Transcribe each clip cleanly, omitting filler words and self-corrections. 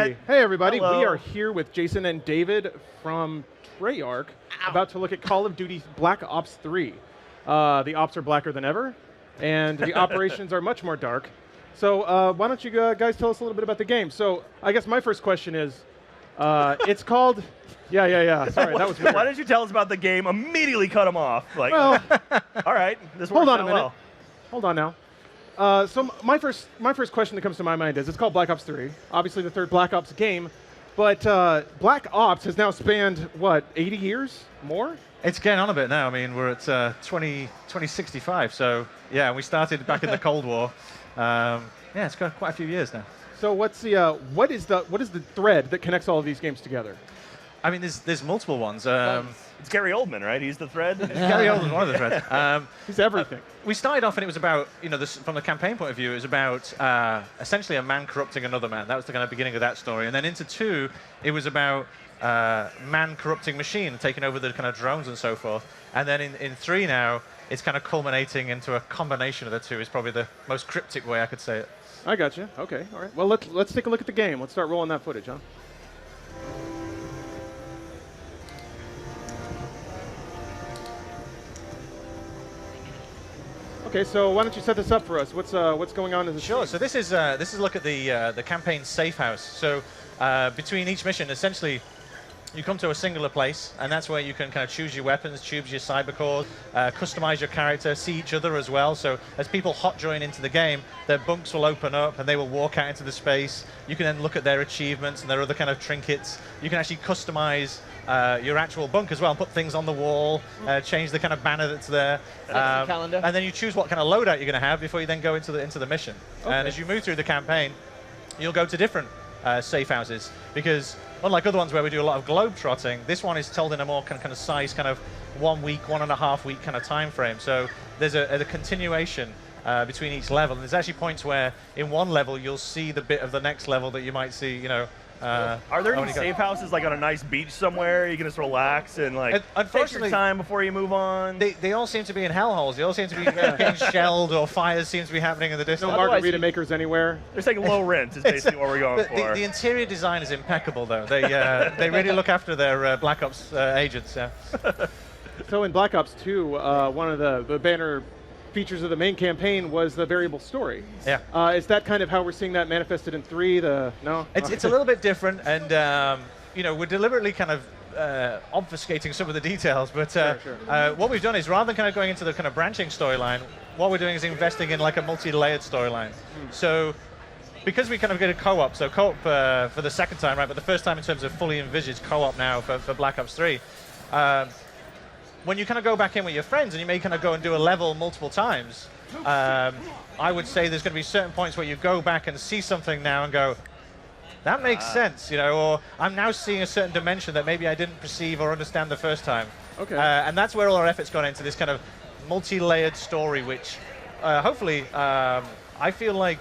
everybody. Hey, everybody. Hello. We are here with Jason and David from Treyarch, about to look at Call of Duty Black Ops 3. The ops are blacker than ever, and the operations are much more dark. So why don't you guys tell us a little bit about the game? So I guess my first question is, it's called... Yeah. Sorry, that was weird. Why didn't you tell us about the game? Immediately cut him off. Like, Well, all right, this hold works on a out minute. well. Hold on now. So my first question that comes to my mind is, it's called Black Ops 3, obviously the third Black Ops game, but Black Ops has now spanned, what, 80 years? More? It's getting on a bit now. I mean, we're at 2065, so yeah, we started back in the Cold War. Yeah, it's got quite a few years now. So what is the thread that connects all of these games together? I mean, there's multiple ones. It's Gary Oldman, right? He's the thread. Gary Oldman, one of the threads. He's everything. We started off and it was about, from the campaign point of view, it was about essentially a man corrupting another man. That was the kind of beginning of that story. And then into 2, it was about man corrupting machine, taking over the kind of drones and so forth. And then in 3 now, it's kind of culminating into a combination of the 2 is probably the most cryptic way I could say it. I got you. Okay, all right. Well, let's take a look at the game. Let's start rolling that footage, huh? Okay, so why don't you set this up for us? What's going on in the Sure. So this is a look at the campaign safe house. So between each mission, essentially, you come to a singular place, and that's where you can kind of choose your weapons, choose your cyber cores, customize your character, see each other as well. So as people hot join into the game, their bunks will open up and they will walk out into the space. You can then look at their achievements and their other kind of trinkets. You can actually customize your actual bunk as well, and put things on the wall, change the kind of banner that's there. Calendar. And then you choose what kind of loadout you're going to have before you then go into the mission. Okay. And as you move through the campaign, you'll go to different safe houses, because unlike other ones where we do a lot of globe trotting, this one is told in a more kind of size, kind of 1 week, 1.5 week kind of time frame. So there's a continuation between each level, and there's actually points where in one level you'll see the bit of the next level that you might see, Are there any safe houses like on a nice beach somewhere you can just relax and like take your Unfortunately, time before you move on? they all seem to be in hellholes. They all seem to be getting shelled, or fires seem to be happening in the No distance. margarita makers anywhere. There's like low rent is basically what we're going for. The interior design is impeccable, though. They really look after their Black Ops agents. Yeah. So in Black Ops 2, one of the banner features of the main campaign was the variable story. Yeah. Is that kind of how we're seeing that manifested in 3? No? It's a little bit different, and we're deliberately kind of obfuscating some of the details. But Sure. what we've done is, rather than kind of going into the kind of branching storyline, what we're doing is investing in like a multi-layered storyline. So because we kind of get a co-op, so co-op for the second time, right? But the first time in terms of fully envisaged co-op now for Black Ops 3. When you kind of go back in with your friends and you may kind of go and do a level multiple times, I would say there's going to be certain points where you go back and see something now and go, that makes sense, or I'm now seeing a certain dimension that maybe I didn't perceive or understand the first time. Okay. And that's where all our effort's gone into, this kind of multi-layered story, which hopefully I feel like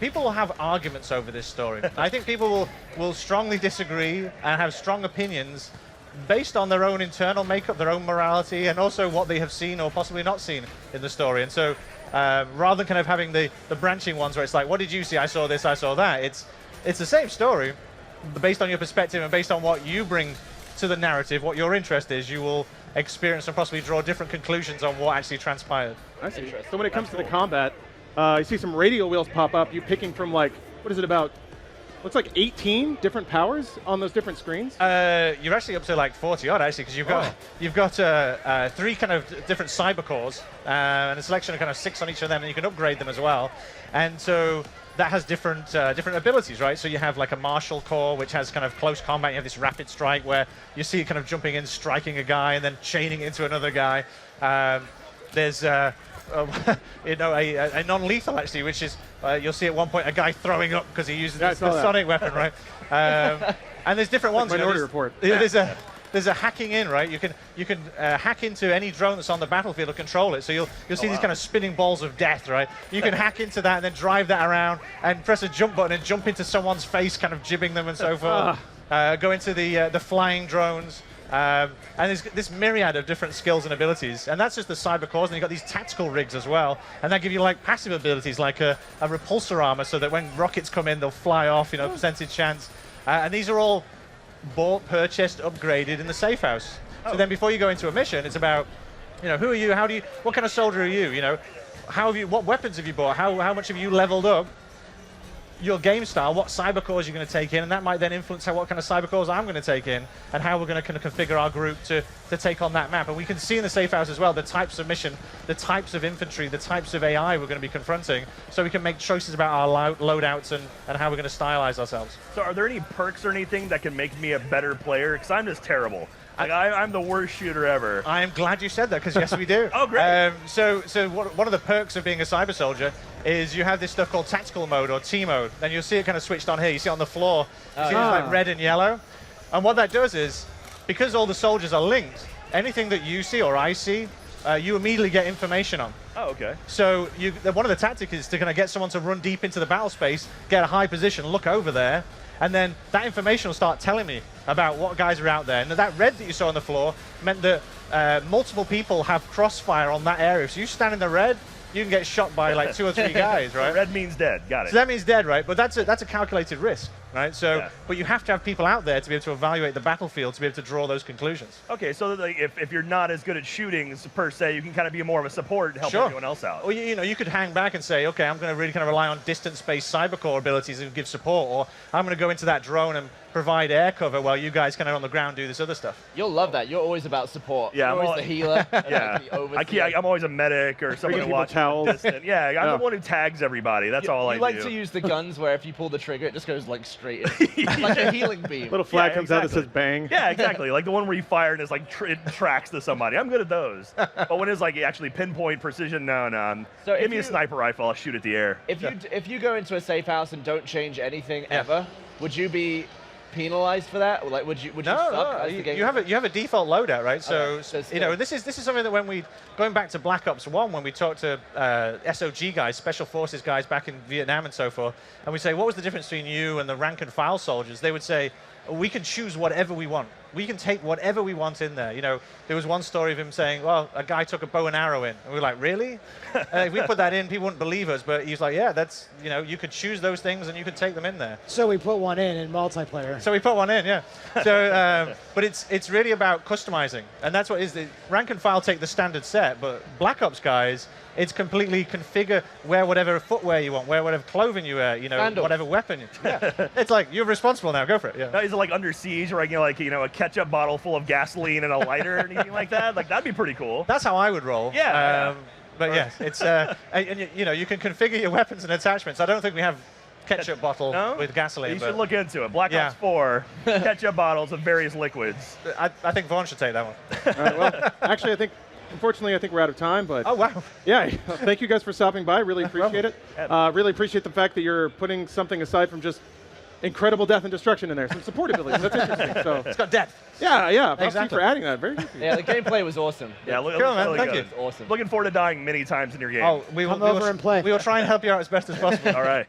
people will have arguments over this story. I think people will strongly disagree and have strong opinions based on their own internal makeup, their own morality, and also what they have seen or possibly not seen in the story. And so rather than kind of having the branching ones where it's like, what did you see? I saw this, I saw that. It's the same story, but based on your perspective and based on what you bring to the narrative, what your interest is, you will experience and possibly draw different conclusions on what actually transpired. I see. So when it comes to the combat, you see some radial wheels pop up. You picking from like, what is it about? Looks like 18 different powers on those different screens. You're actually up to like 40 odd actually, because you've got 3 kind of different cyber cores and a selection of kind of 6 on each of them, and you can upgrade them as well. And so that has different abilities, right? So you have like a martial core, which has kind of close combat. You have this rapid strike where you see it kind of jumping in, striking a guy, and then chaining into another guy. There's a non-lethal actually, which is you'll see at one point a guy throwing up because he uses the sonic weapon, right? And there's different ones. Minority Report. There's a hacking in, right? You can hack into any drone that's on the battlefield or control it. So you'll see these kind of spinning balls of death, right? You can hack into that and then drive that around and press a jump button and jump into someone's face, kind of jibbing them and so forth. Go into the flying drones. And there's this myriad of different skills and abilities, and that's just the cyber cores. And you've got these tactical rigs as well, and that give you like passive abilities, like a repulsor armor, so that when rockets come in, they'll fly off. Percentage chance. And these are all bought, purchased, upgraded in the safe house. So then before you go into a mission, it's about, who are you? What kind of soldier are you? What weapons have you bought? How much have you leveled up? Your game style, what cyber cores you're going to take in, and that might then influence what kind of cyber cores I'm going to take in, and how we're going to kind of configure our group to take on that map. And we can see in the safe house as well the types of mission, the types of infantry, the types of AI we're going to be confronting, so we can make choices about our loadouts and how we're going to stylize ourselves. So are there any perks or anything that can make me a better player? Because I'm just terrible. Like, I'm the worst shooter ever. I am glad you said that, because yes, we do. Oh, great. So one of the perks of being a cyber soldier is you have this stuff called tactical mode or T mode, and you'll see it kind of switched on here. You see it on the floor. You see it's like red and yellow. And what that does is, because all the soldiers are linked, anything that you see or I see, you immediately get information on. Oh, okay. So one of the tactics is to kind of get someone to run deep into the battle space, get a high position, look over there, and then that information will start telling me about what guys are out there. And that red that you saw on the floor meant that multiple people have crossfire on that area. So you stand in the red, you can get shot by like 2 or 3 guys, right? So red means dead. Got it. So that means dead, right? But that's a calculated risk, right? So, but you have to have people out there to be able to evaluate the battlefield to be able to draw those conclusions. Okay, so like, if you're not as good at shooting per se, you can kind of be more of a support and help everyone else out. Or you could hang back and say, okay, I'm going to really kind of rely on distance-based cybercore abilities and give support, or I'm going to go into that drone and provide air cover while you guys kind of on the ground do this other stuff. You'll love that. You're always about support. Yeah, You're always the healer. I'm always a medic or someone to watch from a distance. Yeah, I'm the one who tags everybody. That's all I do. You like to use the guns where if you pull the trigger, it just goes like straight in. Like a healing beam. Little flag comes out that says bang. Yeah, exactly. Like the one where you fire and it's like it tracks to somebody. I'm good at those. But when it's like actually pinpoint precision, no. So give me a sniper rifle. I'll shoot at the air. If you go into a safe house and don't change anything ever, would you be penalized for that? Or like, would you suck as the game? You have a default loadout, right? So Okay. this is something that when we going back to Black Ops 1, when we talked to SOG guys, Special Forces guys back in Vietnam and so forth, and we say, what was the difference between you and the rank and file soldiers? They would say, we can choose whatever we want. We can take whatever we want in there. There was one story of him saying, well, a guy took a bow and arrow in. And we were like, really? If we put that in, people wouldn't believe us. But he's like, yeah, that's, you could choose those things and you could take them in there. So we put one in multiplayer. So we put one in, yeah. So, but it's really about customizing. And that's what is the rank and file take the standard set, but Black Ops guys, it's completely configure, wear whatever footwear you want, wear whatever clothing you wear, whatever weapon. Yeah. It's like, you're responsible now, go for it. Yeah. Now, is it like Under Siege, or a ketchup bottle full of gasoline and a lighter or anything like that? Like, that'd be pretty cool. That's how I would roll. Yeah. But yes, it's, and you can configure your weapons and attachments. I don't think we have ketchup bottle with gasoline. You should look into it. Black Ops 4, ketchup bottles of various liquids. I think Vaughn should take that one. All right, well, actually, unfortunately, I think we're out of time, but... Oh, wow. Yeah, thank you guys for stopping by. Really appreciate it. Really appreciate the fact that you're putting something aside from just incredible death and destruction in there. Some support abilities. That's interesting. So it's got depth. Yeah. Thanks for adding that. Very good. Yeah, the gameplay was awesome. Yeah, cool, man. really Thank good. you. Awesome. Looking forward to dying many times in your game. Oh, we will over and play. We will try and help you out as best as possible. All right.